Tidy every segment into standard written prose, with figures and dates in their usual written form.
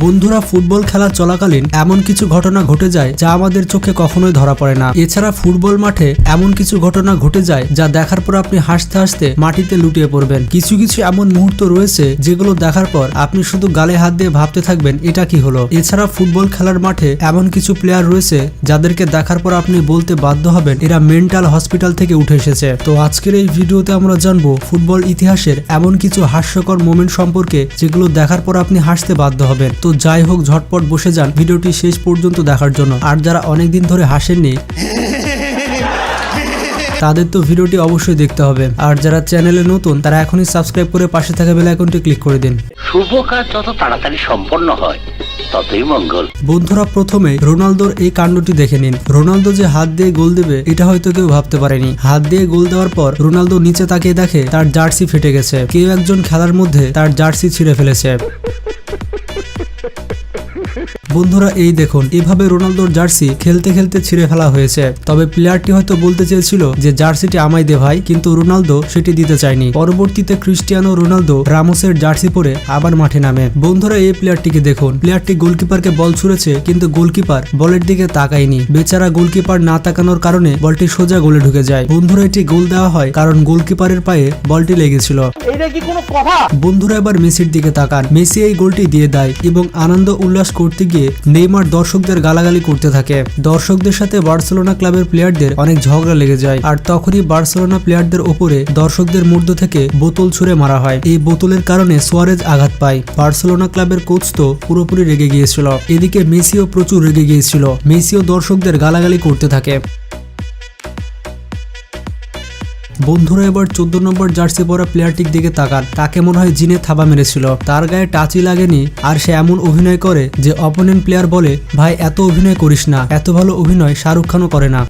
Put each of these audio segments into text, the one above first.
বন্ধুরা, ফুটবল খেলা চলাকালীন এমন কিছু ঘটনা ঘটে যায় যা আমাদের চোখে কখনোই ধরা পড়ে না। এছাড়া ফুটবল মাঠে এমন কিছু ঘটনা ঘটে যায় যা দেখার পর আপনি হাসতে হাসতে মাটিতে লুটিয়ে পড়বেন। কিছু কিছু এমন মুহূর্ত রয়েছে যেগুলো দেখার পর আপনি শুধু গালে হাত দিয়ে ভাবতে থাকবেন এটা কি হলো। এছাড়া ফুটবল খেলার মাঠে এমন কিছু প্লেয়ার রয়েছে যাদেরকে দেখার পর আপনি বলতে বাধ্য হবেন এরা মেন্টাল হসপিটাল থেকে উঠে এসেছে। তো আজকের এই ভিডিওতে আমরা জানবো ফুটবল ইতিহাসের এমন কিছু হাস্যকর মোমেন্ট সম্পর্কে যেগুলো দেখার পর আপনি হাসতে বাধ্য হবেন। তো যাই হোক, ঝটপট বসে যান ভিডিওটি শেষ পর্যন্ত দেখার জন্য। আর যারা অনেকদিন ধরে হাসেননি তাদের তো ভিডিওটি অবশ্যই দেখতে হবে। আর যারা চ্যানেলে নতুন তারা এখনই সাবস্ক্রাইব করে পাশে থাকা বেল আইকনটি ক্লিক করে দিন। শুভ কাজ যত তাড়াতাড়ি সম্পন্ন হয় ততই মঙ্গল। বন্ধুরা, প্রথমে রোনালদোর এই কাণ্ডটি দেখে নিন। রোনালদো যে হাত দিয়ে গোল দেবে এটা হয়তো কেউ ভাবতে পারেনি। হাত দিয়ে গোল দেওয়ার পর রোনালদো নিচে তাকিয়ে দেখে তার জার্সি ফেটে গেছে। কেউ একজন খেলার মধ্যে তার জার্সি ছিঁড়ে ফেলেছে। বন্ধুরা, এই দেখুন, এভাবে রোনালদোর জার্সি খেলতে খেলতে ছিঁড়ে ফেলা হয়েছে। তবে প্লেয়ারটি হয়তো বলতে চেয়েছিল যে জার্সিটি আমায় দে ভাই, কিন্তু রোনালদো সেটি দিতে চায়নি। পরবর্তীতে ক্রিস্টিয়ানো রোনালদো রামোসের জার্সি পরে আবার মাঠে নামে। বন্ধুরা, এই প্লেয়ারটিকে দেখুন। প্লেয়ারটি গোলকিপারকে বল ছুঁড়েছে কিন্তু গোলকিপার বলের দিকে তাকায়নি। বেচারা গোলকিপার না তাকানোর কারণে বলটি সোজা গোলে ঢুকে যায়। বন্ধুরা, এটি গোল দেওয়া হয় কারণ গোলকিপারের পায়ে বলটি লেগেছিল। বন্ধুরা, এবার মেসির দিকে তাকান। মেসি এই গোলটি দিয়ে দেয় এবং আনন্দ উল্লাস করতে গিয়ে নেইমার দর্শকদের গালাগালি করতে থাকে। দর্শকদের সাথে বার্সেলোনা ক্লাবের প্লেয়ারদের অনেক ঝগড়া লেগে যায়। আর তখনই বার্সেলোনা প্লেয়ারদের ওপরে দর্শকদের মধ্য থেকে বোতল ছুঁড়ে মারা হয়। এই বোতলের কারণে সুয়ারেজ আঘাত পায়। বার্সেলোনা ক্লাবের কোচ তো পুরোপুরি রেগে গিয়েছিল। এদিকে মেসিও প্রচুর রেগে গিয়েছিল। মেসিও দর্শকদের গালাগালি করতে থাকে। বন্ধুরা, এবার 14 নম্বর জার্সি পরা প্লেয়ারটির দিকে তাকান। তাকে মনে হয় জিনে থাবা মেরেছিল। তার গায়ে টাচই লাগেনি আর সে এমন অভিনয় করে যে অপোনেন্ট প্লেয়ার বলে, ভাই এত অভিনয় করিস না, এত ভালো অভিনয় শাহরুখ খানও করে না।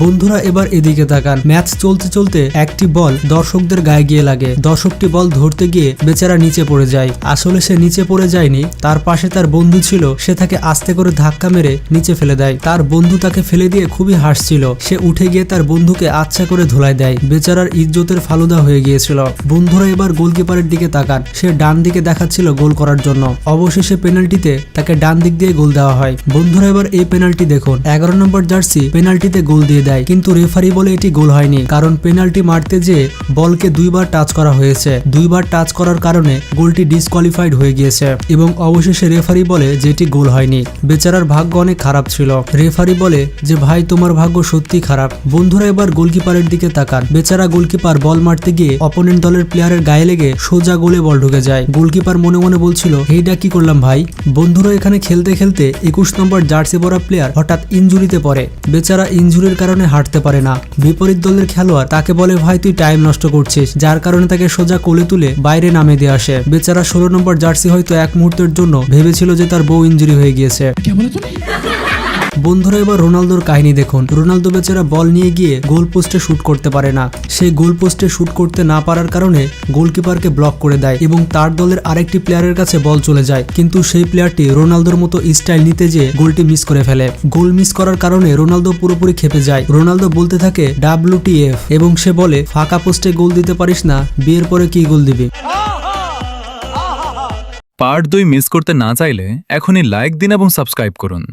বন্ধুরা, এবার এদিকে তাকান। ম্যাচ চলতে চলতে একটি বল দর্শকদের গায়ে গিয়ে লাগে। দর্শকটি বল ধরতে গিয়ে বেচারা নিচে পড়ে যায়। আসলে সে নিচে পড়ে যায়নি, তার পাশে তার বন্ধু ছিল। সে তাকে আস্তে করে ধাক্কা মেরে নিচে ফেলে দেয়। তার বন্ধু তাকে ফেলে দিয়ে খুবই হাসছিল। সে উঠে গিয়ে তার বন্ধুকে আচ্ছা করে ধুলাই দেয়। বেচারার ইজ্জতের ফালুদা হয়ে গিয়েছিল। বন্ধুরা, এবার গোলকিপারের দিকে তাকান। সে ডান দিকে দেখাচ্ছিল গোল করার জন্য। অবশেষে পেনাল্টিতে তাকে ডান দিক দিয়ে গোল দেওয়া হয়। বন্ধুরা, এবার এই পেনাল্টি দেখুন। 11 নম্বর জার্সি পেনাল্টিতে গোল দিয়ে দেয়, কিন্তু রেফারি বলে এটি গোল হয়নি, কারণ পেনাল্টি মারতে যে বলকে দুইবার টাচ করা হয়েছে। দুইবার টাচ করার কারণে গোলটি ডিসকোয়ালিফাইড হয়ে গিয়েছে এবং অবশেষে রেফারি বলে যে এটি গোল হয়নি। বেচারার ভাগ্য অনেক খারাপ ছিল। রেফারি বলে যে ভাই তোমার ভাগ্য সত্যি খারাপ। বন্ধুরা, এবার গোলকিপারের দিকে তাকান। বেচারা গোলকিপার বল মারতে গিয়ে অপোনেন্ট দলের প্লেয়ারের গায়ে লেগে সোজা গোলে বল ঢুকে যায়। গোলকিপার মনে মনে বলছিল এইটা কি করলাম ভাই। বন্ধুরা, এখানে খেলতে খেলতে 21 নম্বর জার্সি পরা প্লেয়ার হঠাৎ ইনজুরিতে পড়ে। বেচারা ইনজুরির কারণে হাঁটতে পারে না। বিপরীত দলের খেলোয়াড় তাকে বলে ভাই তুই টাইম নষ্ট করছিস, যার কারণে তাকে সোজা কোলে তুলে বাইরে নামিয়ে দিয়ে আসে। বেচারা 16 নম্বর জার্সি হয়তো এক মুহূর্তের জন্য ভেবেছিল যে তার বউ ইনজুরি হয়ে গিয়েছে। বন্ধুরা, এবার রোনালদোর কাহিনী দেখুন। রোনালদো বেচারা বল নিয়ে গিয়ে গোল পোস্টে শুট করতে পারে না। সেই গোল পোস্টে শুট করতে না পারার কারণে গোলকিপারকে ব্লক করে দেয় এবং তার দলের আরেকটি প্লেয়ারের কাছে বল চলে যায়, কিন্তু সেই প্লেয়ারটি রোনালদোর মতো স্টাইল নিতে যেয়ে গোলটি মিস করে ফেলে। গোল মিস করার কারণে রোনালদো পুরোপুরি খেপে যায়। রোনালদো বলতে থাকে WTF এবং সে বলে ফাঁকা পোস্টে গোল দিতে পারিস না, বিয়ের পরে কি গোল দিবি। পার্ট 2 মিস করতে না চাইলে এখনই লাইক দিন এবং সাবস্ক্রাইব করুন।